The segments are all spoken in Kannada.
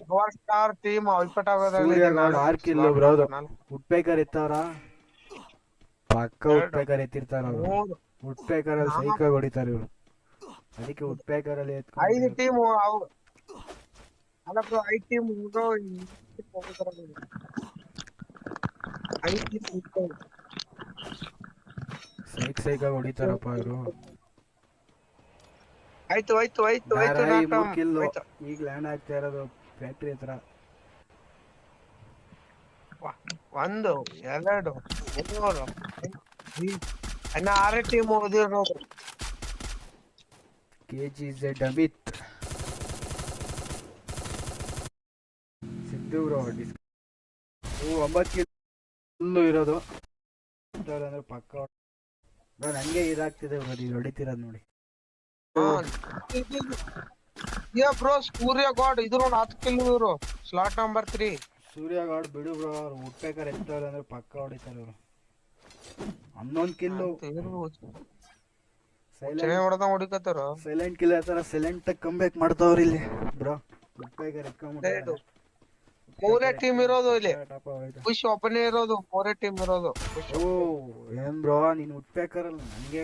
ಪವರ್ ಸ್ಟಾರ್ ಟೀಮ್ ಔಟ್ಪುಟ್ ಆಗೋದ್ರಲ್ಲಿ ಸೂರ್ಯ ಇದೆ ಗೌಡ್ ನಾನು 6 ಕಿಲ್ಲು ಸ್ಲಾಟ್ ಬ್ರೋದು. ನಂಬರ್ 4 ಉಡ್ಪೇಕರ್ ಎತ್ತವ್ರ ಪಕ್ಕ ಎರಡು ಉಡ್ಪೇಕರ್ ಎತ್ತಿರ್ತಾರ ಅವರು. 3 ಉಡ್ಪೇಕರಲ್ಲಿ 4 ಸೈಕಾಗಿ ಹೊಡಿತಾರೆ ಇವ್ರು. ಅದಕ್ಕೆ ಉಡ್ಪೇಕರಲ್ಲಿ ಎತ್ಕೊಂಡು 5 ಟೀಮ್ ಅಲ್ಲ ಬ್ರೋ 5 ಟೀಮ್ ಬ್ರೋ 5 ಟೀಮ್ ಸೈಕಾಗಿ ಹೊಡಿತಾರಪ್ಪ ಇವರು. ಆಯ್ತು ಆಯ್ತು ಆಯ್ತು ಆಯ್ತು ದಾರಾಯಿ 3 ನಾಕಮ್ ಕಿಲ್ಲು. ಆಯ್ತು. ಈಗ ಲ್ಯಾಂಡ್ ಆಗ್ತಾ ಇರೋದು ಫ್ಯಾಕ್ಟ್ರಿ ಹತ್ರ. 1 2 3 ಇನ್ನ 6 ಟೀಮ್ ಓದಿರೋದು. KGZ ಅಮಿತ್ ಸಿದ್ದು ಬ್ರೋ 9 ಕಿಲ್ಲು ಇರೋದು ಅಂದ್ರೆ ಪಕ್ಕ. ನಂಗೆ ಇದಾಗ್ತಿದೆ ಬ್ರೋ ನೀವು ಹೊಡಿತಿರೋದು ನೋಡಿ. ಬ್ರೋ ಸೂರ್ಯ ಗಾಡ್ ಇದ್ರು 10 ಕಿಲ್ ಇವರು ಸ್ಲಾಟ್ ನಂಬರ್ 3. ಸೂರ್ಯ ಗೌಡ್ ಬಿಡು ಬ್ರೋ ಅವ್ರು ಹುಟ್ಬೇಕಾರೆ ಎತ್ತವ್ರೆ ಅಂದ್ರೆ ಪಕ್ಕ ಹೊಡಿತಾರೆ ಅವರು. 11 ಕಿಲ್ಲು ಸೈಲೆಂಟ್ ಕಿಲ್ ಆತರ ಸೈಲೆಂಟ್ ಕಂಬ್ಯಾಕ್ ಮಾಡ್ತಾವ್ರ ಇಲ್ಲಿ ಬ್ರೋ. ಹುಟ್ಬೇಕಾರೆ ಎತ್ಕೊಂಡ್ಬಿಟ್ಟಾರೆ. ಮೂರೇ ಟೀಮ್ ಇರೋದು ಇಲ್ಲಿ. ಖುಷಿ ಒಬ್ಬನೇ ಇರೋದು. ಮೂರೇ ಟೀಮ್ ಇರೋದು. ಓ ಏನ್ ಬ್ರೋ ನೀನು ಹುಟ್ಬೇಕಾರಲ್ಲ ನನಗೆ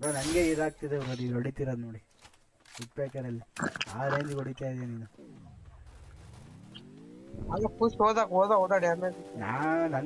ಬ್ರೋ ನನಗೆ ಇದಾಗ್ತಿದೆ ಬ್ರೋ ನೀವು ಹೊಡಿತಿರೋದು ನೋಡಿ. ಹುಟ್ಬೇಕಾರಲ್ಲಿ ಆ ರೇಂಜ್ ಹೊಡಿತಾ ಇದೆಯಾ ನೀನು. ಅಲ್ಲ ಖುಷಿ ಹೋದ ಡ್ಯಾಮೇಜ್. ನಾನು